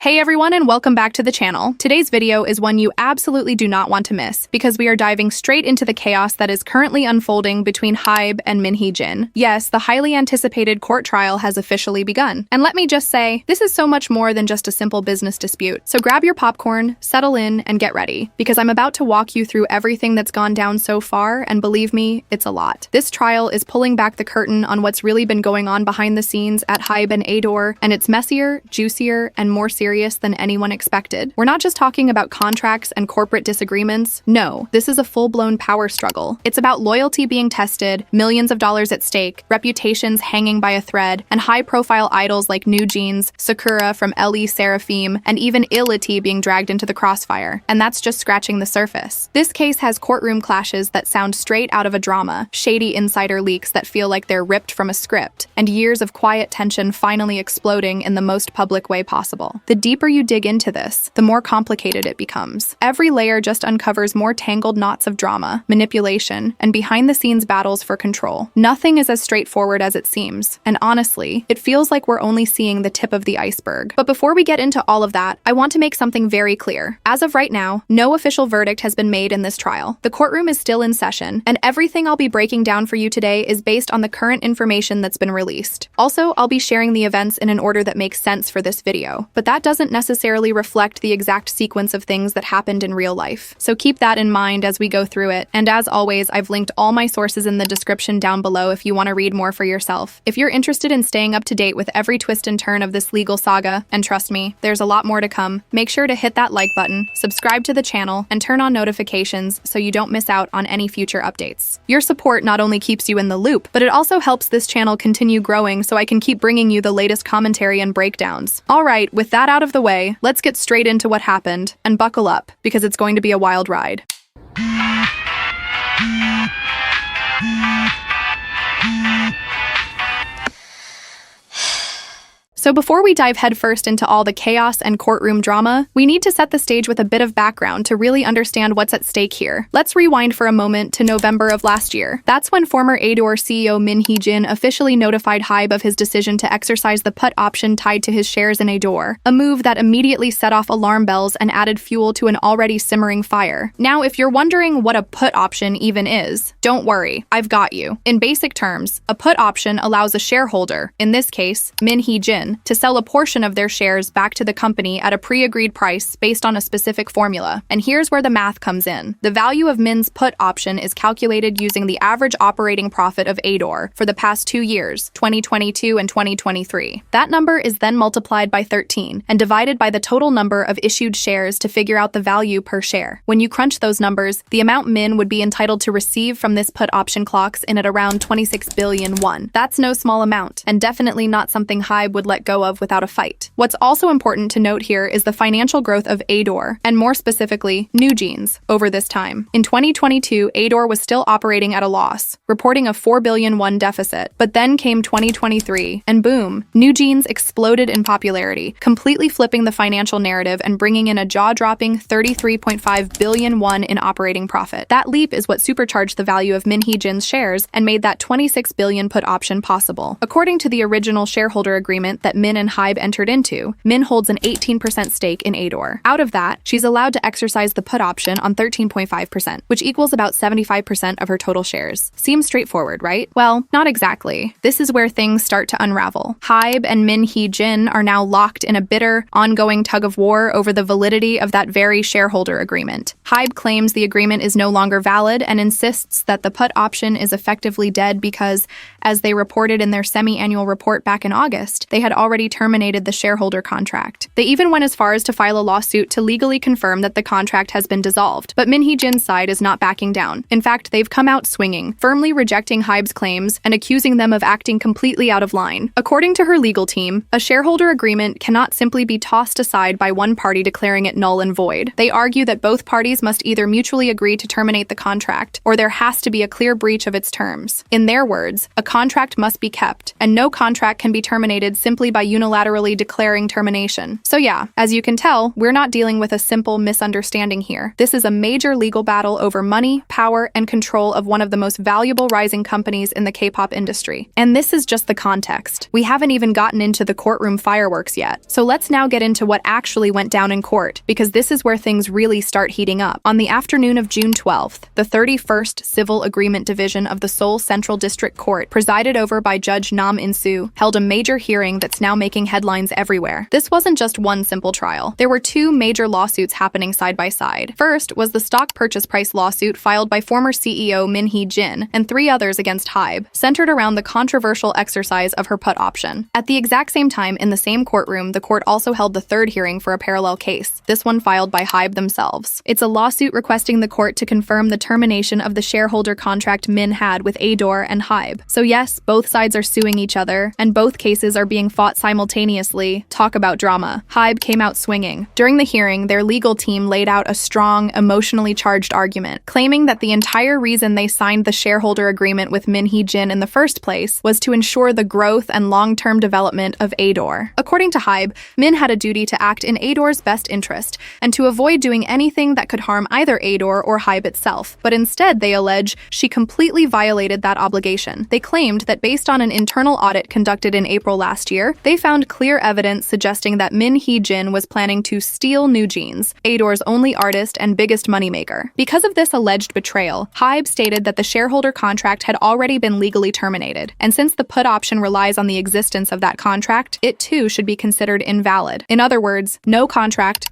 Hey everyone, and welcome back to the channel. Today's video is one you absolutely do not want to miss because we are diving straight into the chaos that is currently unfolding between Hybe and Min Hee-jin. Yes, the highly anticipated court trial has officially begun. And let me just say, this is so much more than just a simple business dispute. So grab your popcorn, settle in, and get ready, because I'm about to walk you through everything that's gone down so far, and believe me, it's a lot. This trial is pulling back the curtain on what's really been going on behind the scenes at Hybe and Ador, and it's messier, juicier, and more serious than anyone expected. We're not just talking about contracts and corporate disagreements. No, this is a full-blown power struggle. It's about loyalty being tested, millions of dollars at stake, reputations hanging by a thread, and high-profile idols like Newjeans, Sakura from LE Seraphim, and even Illit being dragged into the crossfire. And that's just scratching the surface. This case has courtroom clashes that sound straight out of a drama, shady insider leaks that feel like they're ripped from a script, and years of quiet tension finally exploding in the most public way possible. The deeper you dig into this, the more complicated it becomes. Every layer just uncovers more tangled knots of drama, manipulation, and behind-the-scenes battles for control. Nothing is as straightforward as it seems, and honestly, it feels like we're only seeing the tip of the iceberg. But before we get into all of that, I want to make something very clear. As of right now, no official verdict has been made in this trial. The courtroom is still in session, and everything I'll be breaking down for you today is based on the current information that's been released. Also, I'll be sharing the events in an order that makes sense for this video, but that doesn't necessarily reflect the exact sequence of things that happened in real life. So keep that in mind as we go through it. And as always, I've linked all my sources in the description down below if you want to read more for yourself. If you're interested in staying up to date with every twist and turn of this legal saga, and trust me, there's a lot more to come, make sure to hit that like button, subscribe to the channel, and turn on notifications so you don't miss out on any future updates. Your support not only keeps you in the loop, but it also helps this channel continue growing so I can keep bringing you the latest commentary and breakdowns. Alright, with that out of the way, let's get straight into what happened, and buckle up, because it's going to be a wild ride. So before we dive headfirst into all the chaos and courtroom drama, we need to set the stage with a bit of background to really understand what's at stake here. Let's rewind for a moment to November of last year. That's when former Ador CEO Min Hee-jin officially notified Hybe of his decision to exercise the put option tied to his shares in Ador, a move that immediately set off alarm bells and added fuel to an already simmering fire. Now, if you're wondering what a put option even is, don't worry, I've got you. In basic terms, a put option allows a shareholder, in this case, Min Hee-jin, to sell a portion of their shares back to the company at a pre-agreed price based on a specific formula. And here's where the math comes in. The value of Min's put option is calculated using the average operating profit of Ador for the past 2 years, 2022 and 2023. That number is then multiplied by 13 and divided by the total number of issued shares to figure out the value per share. When you crunch those numbers, the amount Min would be entitled to receive from this put option clocks in at around 26 billion won. That's no small amount, and definitely not something Hybe would let go of without a fight. What's also important to note here is the financial growth of Ador, and more specifically, Newjeans, over this time. In 2022, Ador was still operating at a loss, reporting a 4 billion won deficit. But then came 2023, and boom, Newjeans exploded in popularity, completely flipping the financial narrative and bringing in a jaw-dropping 33.5 billion won in operating profit. That leap is what supercharged the value of Min Hee-jin's shares and made that 26 billion put option possible. According to the original shareholder agreement that Min and Hybe entered into, Min holds an 18% stake in Ador. Out of that, she's allowed to exercise the put option on 13.5%, which equals about 75% of her total shares. Seems straightforward, right? Well, not exactly. This is where things start to unravel. Hybe and Min Hee-jin are now locked in a bitter, ongoing tug-of-war over the validity of that very shareholder agreement. Hybe claims the agreement is no longer valid and insists that the put option is effectively dead because, as they reported in their semi-annual report back in August, they had already terminated the shareholder contract. They even went as far as to file a lawsuit to legally confirm that the contract has been dissolved. But Min Hee-jin's side is not backing down. In fact, they've come out swinging, firmly rejecting Hybe's claims and accusing them of acting completely out of line. According to her legal team, a shareholder agreement cannot simply be tossed aside by one party declaring it null and void. They argue that both parties must either mutually agree to terminate the contract, or there has to be a clear breach of its terms. In their words, a contract must be kept, and no contract can be terminated simply by unilaterally declaring termination. So yeah, as you can tell, we're not dealing with a simple misunderstanding here. This is a major legal battle over money, power, and control of one of the most valuable rising companies in the K-pop industry. And this is just the context. We haven't even gotten into the courtroom fireworks yet. So let's now get into what actually went down in court, because this is where things really start heating up. On the afternoon of June 12th, the 31st Civil Agreement Division of the Seoul Central District Court, presided over by Judge Nam In-soo, held a major hearing that's now making headlines everywhere. This wasn't just one simple trial. There were two major lawsuits happening side by side. First was the stock purchase price lawsuit filed by former CEO Min Hee-jin and three others against Hybe, centered around the controversial exercise of her put option. At the exact same time, in the same courtroom, the court also held the third hearing for a parallel case, this one filed by Hybe themselves. It's a lawsuit requesting the court to confirm the termination of the shareholder contract Min had with Adore and Hybe. So yes, both sides are suing each other, and both cases are being fought simultaneously. Talk about drama. Hybe came out swinging. During the hearing, their legal team laid out a strong, emotionally charged argument, claiming that the entire reason they signed the shareholder agreement with Min Hee-jin in the first place was to ensure the growth and long-term development of Adore. According to Hybe, Min had a duty to act in Adore's best interest and to avoid doing anything that could harm either Adore or Hybe itself, but instead, they allege, she completely violated that obligation. They claimed that based on an internal audit conducted in April last year, they found clear evidence suggesting that Min Hee-jin was planning to steal Newjeans, Adore's only artist and biggest moneymaker. Because of this alleged betrayal, Hybe stated that the shareholder contract had already been legally terminated, and since the put option relies on the existence of that contract, it too should be considered invalid. In other words, no contract,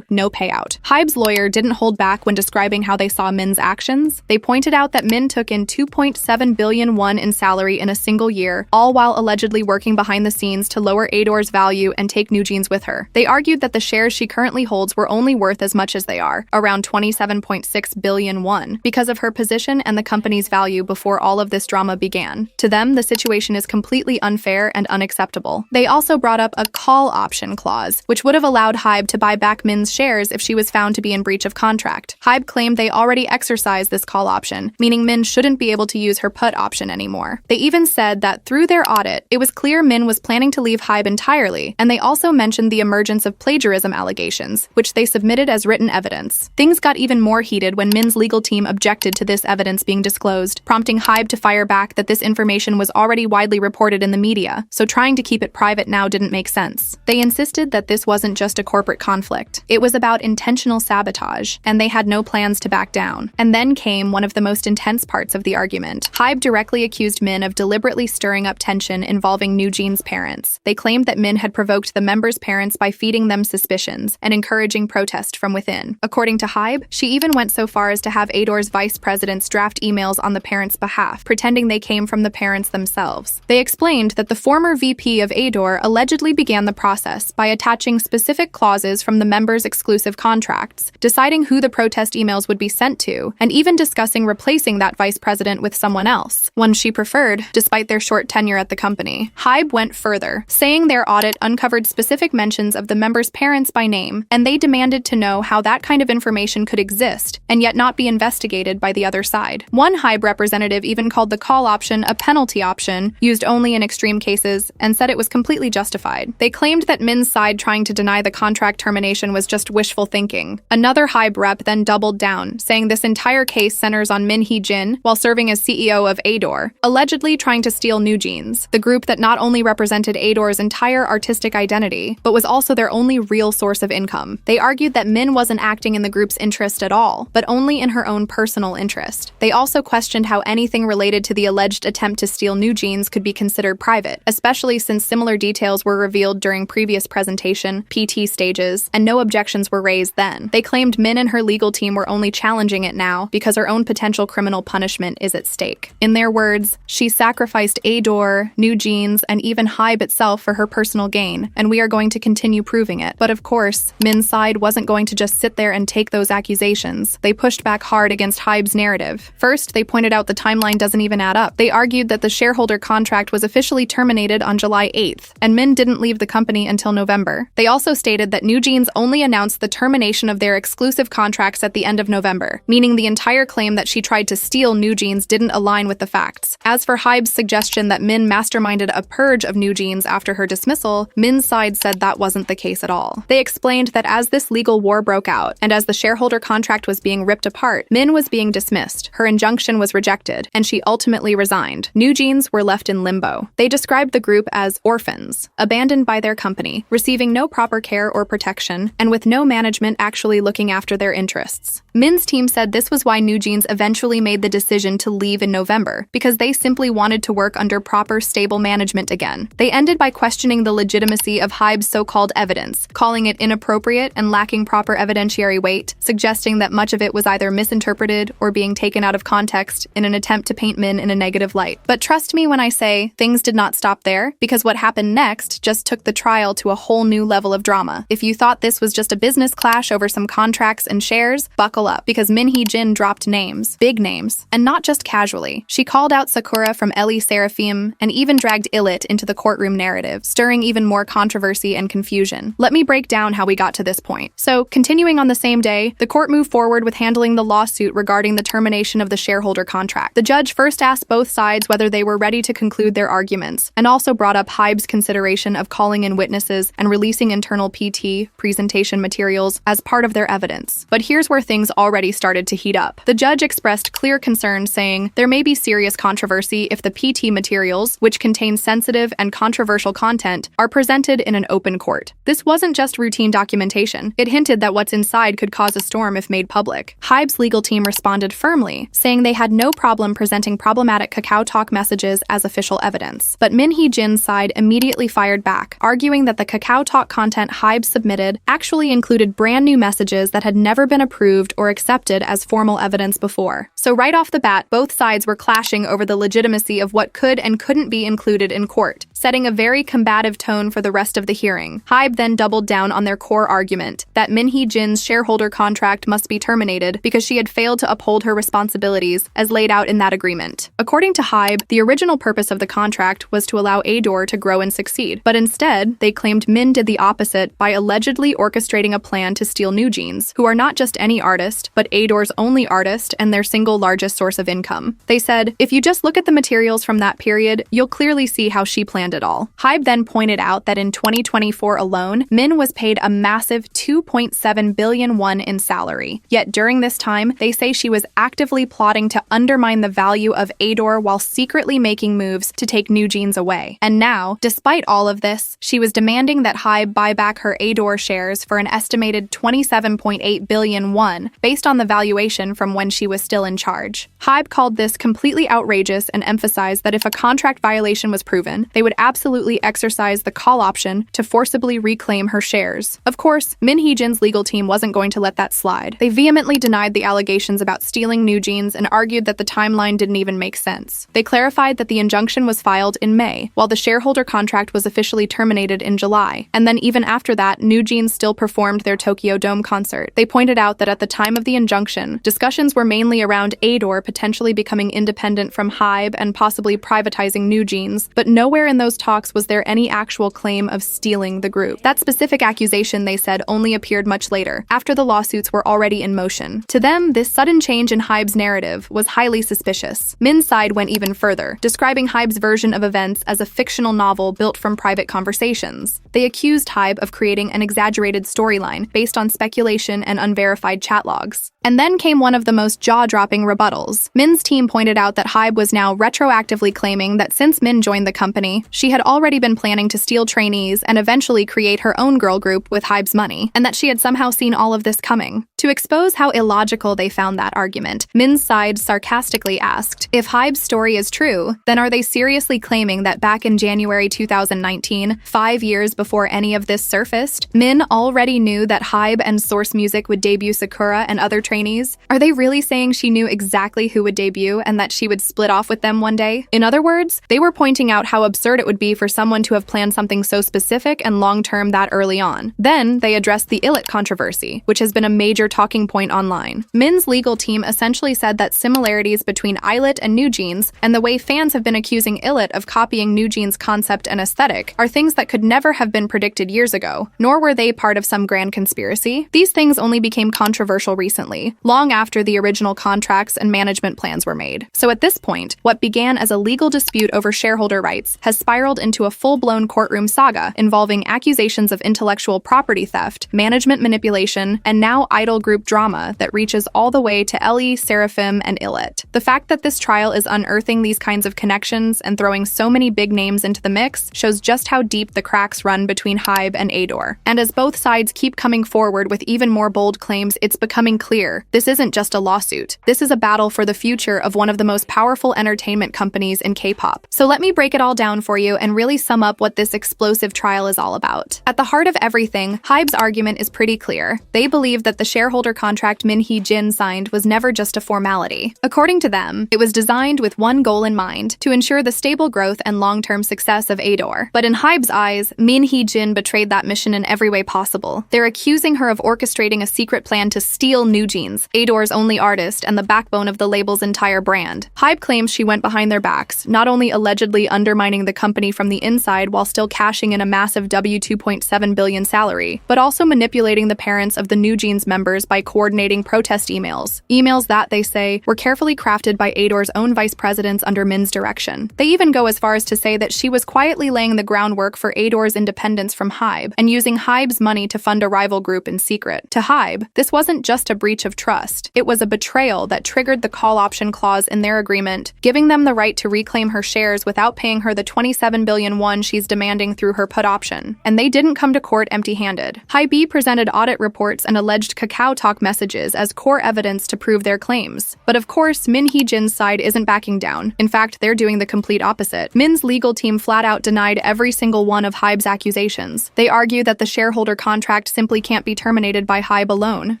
no payout. Hybe's lawyer didn't hold back when describing how they saw Min's actions. They pointed out that Min took in 2.7 billion won in salary in a single year, all while allegedly working behind the scenes to lower Adore's value and take Newjeans with her. They argued that the shares she currently holds were only worth as much as they are, around 27.6 billion won, because of her position and the company's value before all of this drama began. To them, the situation is completely unfair and unacceptable. They also brought up a call option clause, which would have allowed Hybe to buy back Min's shares if she was found to be in breach of contract. Hybe claimed they already exercised this call option, meaning Min shouldn't be able to use her put option anymore. They even said that through their audit, it was clear Min was planning to leave Hybe entirely, and they also mentioned the emergence of plagiarism allegations, which they submitted as written evidence. Things got even more heated when Min's legal team objected to this evidence being disclosed, prompting Hybe to fire back that this information was already widely reported in the media, so trying to keep it private now didn't make sense. They insisted that this wasn't just a corporate conflict. It was about intentional sabotage, and they had no plans to back down. And then came one of the most intense parts of the argument. Hybe directly accused Min of deliberately stirring up tension involving Newjeans' parents. They claimed that Min had provoked the members' parents by feeding them suspicions and encouraging protest from within. According to Hybe, she even went so far as to have Adore's vice presidents draft emails on the parents' behalf, pretending they came from the parents themselves. They explained that the former VP of Adore allegedly began the process by attaching specific clauses from the members' exclusive contracts, deciding who the protest emails would be sent to, and even discussing replacing that vice president with someone else, one she preferred, despite their short tenure at the company. Hybe went further, saying their audit uncovered specific mentions of the members' parents by name, and they demanded to know how that kind of information could exist, and yet not be investigated by the other side. One Hybe representative even called the call option a penalty option, used only in extreme cases, and said it was completely justified. They claimed that Min's side trying to deny the contract termination was just wishful thinking. Another Hybe rep then doubled down, saying this entire case centers on Min Hee-jin while serving as CEO of Adore, allegedly trying to steal Newjeans, the group that not only represented Adore's entire artistic identity, but was also their only real source of income. They argued that Min wasn't acting in the group's interest at all, but only in her own personal interest. They also questioned how anything related to the alleged attempt to steal Newjeans could be considered private, especially since similar details were revealed during previous presentation, PT stages, and no objections were raised then. They claimed Min and her legal team were only challenging it now because her own potential criminal punishment is at stake. In their words, she sacrificed Adore, Newjeans, and even Hybe itself for her personal gain, and we are going to continue proving it. But of course, Min's side wasn't going to just sit there and take those accusations. They pushed back hard against Hybe's narrative. First, they pointed out the timeline doesn't even add up. They argued that the shareholder contract was officially terminated on July 8th, and Min didn't leave the company until November. They also stated that Newjeans only announced the termination of their exclusive contracts at the end of November, meaning the entire claim that she tried to steal Newjeans didn't align with the facts. As for for Hybe's suggestion that Min masterminded a purge of Newjeans after her dismissal, Min's side said that wasn't the case at all. They explained that as this legal war broke out, and as the shareholder contract was being ripped apart, Min was being dismissed, her injunction was rejected, and she ultimately resigned. Newjeans were left in limbo. They described the group as orphans, abandoned by their company, receiving no proper care or protection, and with no management actually looking after their interests. Min's team said this was why Newjeans eventually made the decision to leave in November, because they simply wanted to work under proper, stable management again. They ended by questioning the legitimacy of Hybe's so-called evidence, calling it inappropriate and lacking proper evidentiary weight, suggesting that much of it was either misinterpreted or being taken out of context in an attempt to paint Min in a negative light. But trust me when I say things did not stop there, because what happened next just took the trial to a whole new level of drama. If you thought this was just a business clash over some contracts and shares, buckle up, because Min Hee-jin dropped names, big names, and not just casually. She called out Sakura from Ellie Seraphim and even dragged Illit into the courtroom narrative, stirring even more controversy and confusion. Let me break down how we got to this point. So, continuing on the same day, the court moved forward with handling the lawsuit regarding the termination of the shareholder contract. The judge first asked both sides whether they were ready to conclude their arguments, and also brought up Hybe's consideration of calling in witnesses and releasing internal PT, presentation materials, as part of their evidence. But here's where things already started to heat up. The judge expressed clear concern, saying there may be serious controversy if the PT materials, which contain sensitive and controversial content, are presented in an open court. This wasn't just routine documentation. It hinted that what's inside could cause a storm if made public. Hybe's legal team responded firmly, saying they had no problem presenting problematic Kakao Talk messages as official evidence. But Min Hee-jin's side immediately fired back, arguing that the Kakao Talk content Hybe submitted actually included brand new messages that had never been approved or accepted as formal evidence before. So right off the bat, both sides were clashing over the legitimacy of what could and couldn't be included in court, setting a very combative tone for the rest of the hearing. Hybe then doubled down on their core argument that Min Hee-jin's shareholder contract must be terminated because she had failed to uphold her responsibilities as laid out in that agreement. According to Hybe, the original purpose of the contract was to allow Ador to grow and succeed, but instead, they claimed Min did the opposite by allegedly orchestrating a plan to steal Newjeans, who are not just any artist, but Ador's only artist and their single largest source of income. They said, if you just look at the materials from that period, you'll clearly see how she planned it all. Hybe then pointed out that in 2024 alone, Min was paid a massive 2.7 billion won in salary. Yet during this time, they say she was actively plotting to undermine the value of Ador while secretly making moves to take Newjeans away. And now, despite all of this, she was demanding that Hybe buy back her Ador shares for an estimated 27.8 billion won, based on the valuation from when she was still in charge. Hybe called this completely outrageous and emphasized that if a contract violation was proven, they would absolutely exercise the call option to forcibly reclaim her shares. Of course, Min Hee-jin's legal team wasn't going to let that slide. They vehemently denied the allegations about stealing Newjeans and argued that the timeline didn't even make sense. They clarified that the injunction was filed in May, while the shareholder contract was officially terminated in July. And then even after that, Newjeans still performed their Tokyo Dome concert. They pointed out that at the time of the injunction, discussions were mainly around Ador potentially becoming independent from Hybe and possibly privatizing Newjeans, but nowhere in those talks was there any actual claim of stealing the group. That specific accusation, they said, only appeared much later, after the lawsuits were already in motion. To them, this sudden change in Hybe's narrative was highly suspicious. Min's side went even further, describing Hybe's version of events as a fictional novel built from private conversations. They accused Hybe of creating an exaggerated storyline based on speculation and unverified chat logs. And then came one of the most jaw-dropping rebuttals. Min's team pointed out that Hybe was now retroactively claiming that since Min joined the company, she had already been planning to steal trainees and eventually create her own girl group with Hybe's money, and that she had somehow seen all of this coming. To expose how illogical they found that argument, Min's side sarcastically asked, if Hybe's story is true, then are they seriously claiming that back in January 2019, 5 years before any of this surfaced, Min already knew that Hybe and Source Music would debut Sakura and other trainees? Are they really saying she knew exactly who would debut and that she would split off with them one day? In other words, they were pointing out how absurd it would would be for someone to have planned something so specific and long-term that early on. Then, they addressed the Illit controversy, which has been a major talking point online. Min's legal team essentially said that similarities between Illit and Newjeans, and the way fans have been accusing Illit of copying Newjeans' concept and aesthetic, are things that could never have been predicted years ago, nor were they part of some grand conspiracy. These things only became controversial recently, long after the original contracts and management plans were made. So at this point, what began as a legal dispute over shareholder rights has spiraled into a full-blown courtroom saga involving accusations of intellectual property theft, management manipulation, and now idol group drama that reaches all the way to Ellie, Seraphim, and Illit. The fact that this trial is unearthing these kinds of connections and throwing so many big names into the mix shows just how deep the cracks run between Hybe and Ador. And as both sides keep coming forward with even more bold claims, it's becoming clear this isn't just a lawsuit. This is a battle for the future of one of the most powerful entertainment companies in K-pop. So let me break it all down for you and really sum up what this explosive trial is all about. At the heart of everything, Hybe's argument is pretty clear. They believe that the shareholder contract Min Hee-jin signed was never just a formality. According to them, it was designed with one goal in mind, to ensure the stable growth and long-term success of Ador. But in Hybe's eyes, Min Hee-jin betrayed that mission in every way possible. They're accusing her of orchestrating a secret plan to steal Newjeans, Ador's only artist and the backbone of the label's entire brand. Hybe claims she went behind their backs, not only allegedly undermining the company from the inside while still cashing in a massive $2.7 billion salary, but also manipulating the parents of the Newjeans members by coordinating protest emails. Emails that, they say, were carefully crafted by Ador's own vice presidents under Min's direction. They even go as far as to say that she was quietly laying the groundwork for Ador's independence from Hybe and using Hybe's money to fund a rival group in secret. To Hybe, this wasn't just a breach of trust. It was a betrayal that triggered the call option clause in their agreement, giving them the right to reclaim her shares without paying her the 27 billion won she's demanding through her put option. And they didn't come to court empty-handed. Hybe presented audit reports and alleged Kakao Talk messages as core evidence to prove their claims. But of course, Min Hee-jin's side isn't backing down. In fact, they're doing the complete opposite. Min's legal team flat out denied every single one of Hybe's accusations. They argue that the shareholder contract simply can't be terminated by Hybe alone.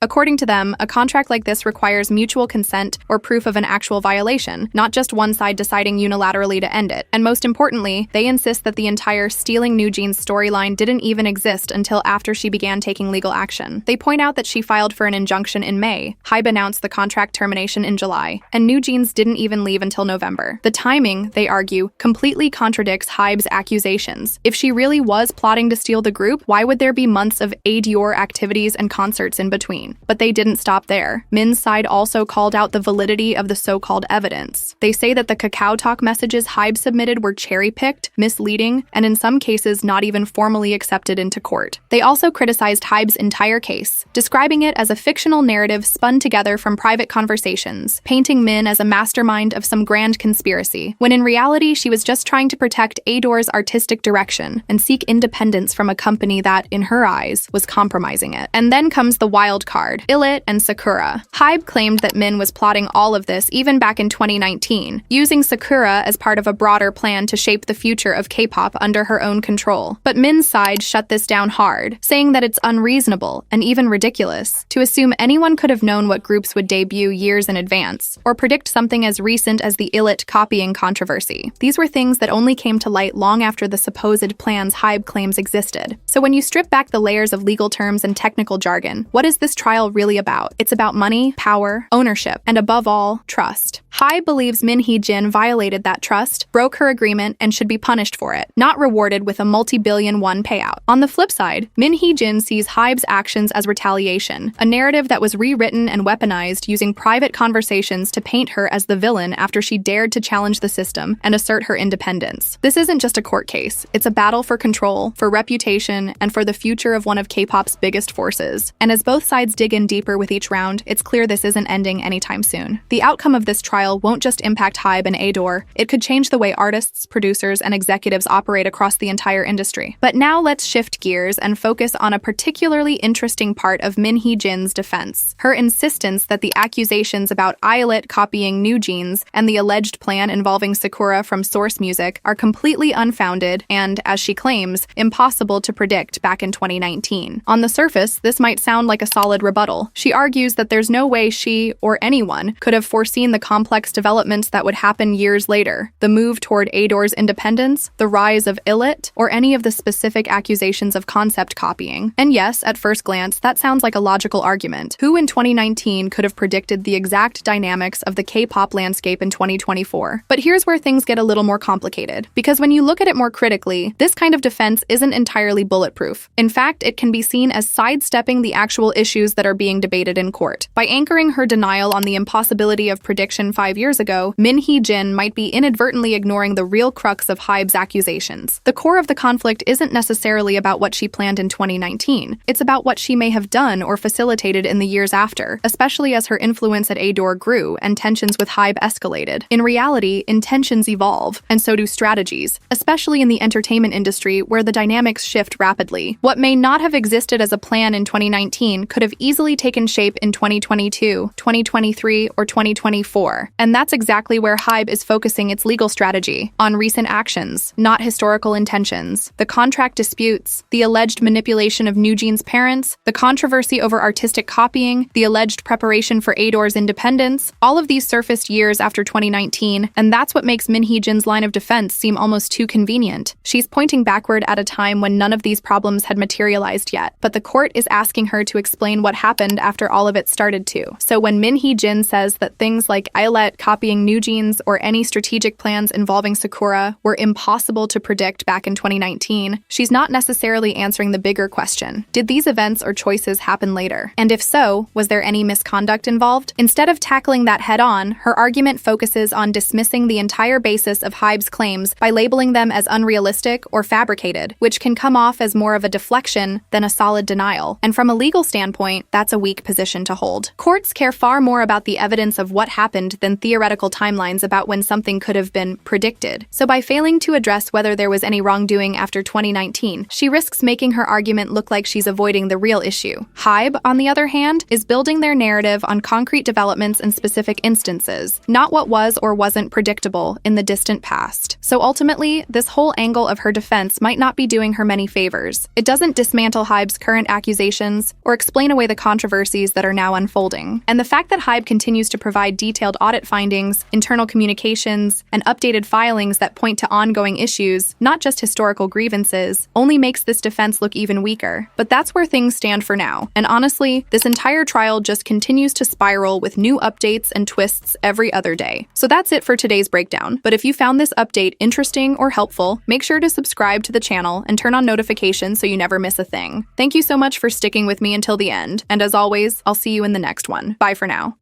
According to them, a contract like this requires mutual consent or proof of an actual violation, not just one side deciding unilaterally to end it. And most importantly, they insist that the entire stealing Newjeans storyline didn't even exist until after she began taking legal action. They point out that she filed for an injunction in May. Hybe announced the contract termination in July, and Newjeans didn't even leave until November. The timing, they argue, completely contradicts Hybe's accusations. If she really was plotting to steal the group, why would there be months of Ador activities and concerts in between? But they didn't stop there. Min's side also called out the validity of the so-called evidence. They say that the Kakao Talk messages Hybe submitted were cherry-picked, misleading, and in some cases not even formally accepted into court. They also criticized Hybe's entire case, describing it as a fictional narrative spun together from private conversations, painting Min as a mastermind of some grand conspiracy, when in reality she was just trying to protect Ador's artistic direction and seek independence from a company that, in her eyes, was compromising it. And then comes the wild card, Illit and Sakura. Hybe claimed that Min was plotting all of this even back in 2019, using Sakura as part of a broader plan to shape the future of K-pop under her own control. But Min's side shut this down hard, saying that it's unreasonable and even ridiculous to assume anyone could have known what groups would debut years in advance, or predict something as recent as the Illit copying controversy. These were things that only came to light long after the supposed plans Hybe claims existed. So when you strip back the layers of legal terms and technical jargon, what is this trial really about? It's about money, power, ownership, and above all, trust. Hybe believes Min Hee-jin violated that trust, broke her agreement, and should be punished for it, not rewarded with a multi-billion won payout. On the flip side, Min Hee-jin sees Hybe's actions as retaliation, a narrative that was rewritten and weaponized using private conversations to paint her as the villain after she dared to challenge the system and assert her independence. This isn't just a court case, it's a battle for control, for reputation, and for the future of one of K-pop's biggest forces. And as both sides dig in deeper with each round, it's clear this isn't ending anytime soon. The outcome of this trial won't just impact Hybe and Ador, it could change the way artists, producers, and executives operate across the entire industry. But now let's shift gears and focus on a particularly interesting part of Min Hee-jin's defense, her insistence that the accusations about Illit copying Newjeans and the alleged plan involving Sakura from Source Music are completely unfounded and, as she claims, impossible to predict back in 2019. On the surface, this might sound like a solid rebuttal. She argues that there's no way she, or anyone, could have foreseen the complex complex developments that would happen years later, the move toward Ador's independence, the rise of Illit, or any of the specific accusations of concept copying. And yes, at first glance, that sounds like a logical argument. Who in 2019 could have predicted the exact dynamics of the K-pop landscape in 2024? But here's where things get a little more complicated, because when you look at it more critically, this kind of defense isn't entirely bulletproof. In fact, it can be seen as sidestepping the actual issues that are being debated in court. By anchoring her denial on the impossibility of prediction 5 years ago, Min Hee-jin might be inadvertently ignoring the real crux of Hybe's accusations. The core of the conflict isn't necessarily about what she planned in 2019. It's about what she may have done or facilitated in the years after, especially as her influence at Ador grew and tensions with Hybe escalated. In reality, intentions evolve, and so do strategies, especially in the entertainment industry where the dynamics shift rapidly. What may not have existed as a plan in 2019 could have easily taken shape in 2022, 2023, or 2024. And that's exactly where Hybe is focusing its legal strategy, on recent actions, not historical intentions. The contract disputes, the alleged manipulation of Newjeans' parents, the controversy over artistic copying, the alleged preparation for Ador's independence, all of these surfaced years after 2019, and that's what makes Min Hee-jin's line of defense seem almost too convenient. She's pointing backward at a time when none of these problems had materialized yet, but the court is asking her to explain what happened after all of it started to. So when Min Hee-jin says that things like Illit copying Newjeans or any strategic plans involving Sakura were impossible to predict back in 2019, she's not necessarily answering the bigger question. Did these events or choices happen later? And if so, was there any misconduct involved? Instead of tackling that head-on, her argument focuses on dismissing the entire basis of Hybe's claims by labeling them as unrealistic or fabricated, which can come off as more of a deflection than a solid denial. And from a legal standpoint, that's a weak position to hold. Courts care far more about the evidence of what happened than theoretical timelines about when something could have been predicted. So by failing to address whether there was any wrongdoing after 2019, she risks making her argument look like she's avoiding the real issue. Hybe, on the other hand, is building their narrative on concrete developments and specific instances, not what was or wasn't predictable in the distant past. So ultimately, this whole angle of her defense might not be doing her many favors. It doesn't dismantle Hybe's current accusations or explain away the controversies that are now unfolding. And the fact that Hybe continues to provide detailed audit findings, internal communications, and updated filings that point to ongoing issues, not just historical grievances, only makes this defense look even weaker. But that's where things stand for now. And honestly, this entire trial just continues to spiral with new updates and twists every other day. So that's it for today's breakdown. But if you found this update interesting or helpful, make sure to subscribe to the channel and turn on notifications so you never miss a thing. Thank you so much for sticking with me until the end. And as always, I'll see you in the next one. Bye for now.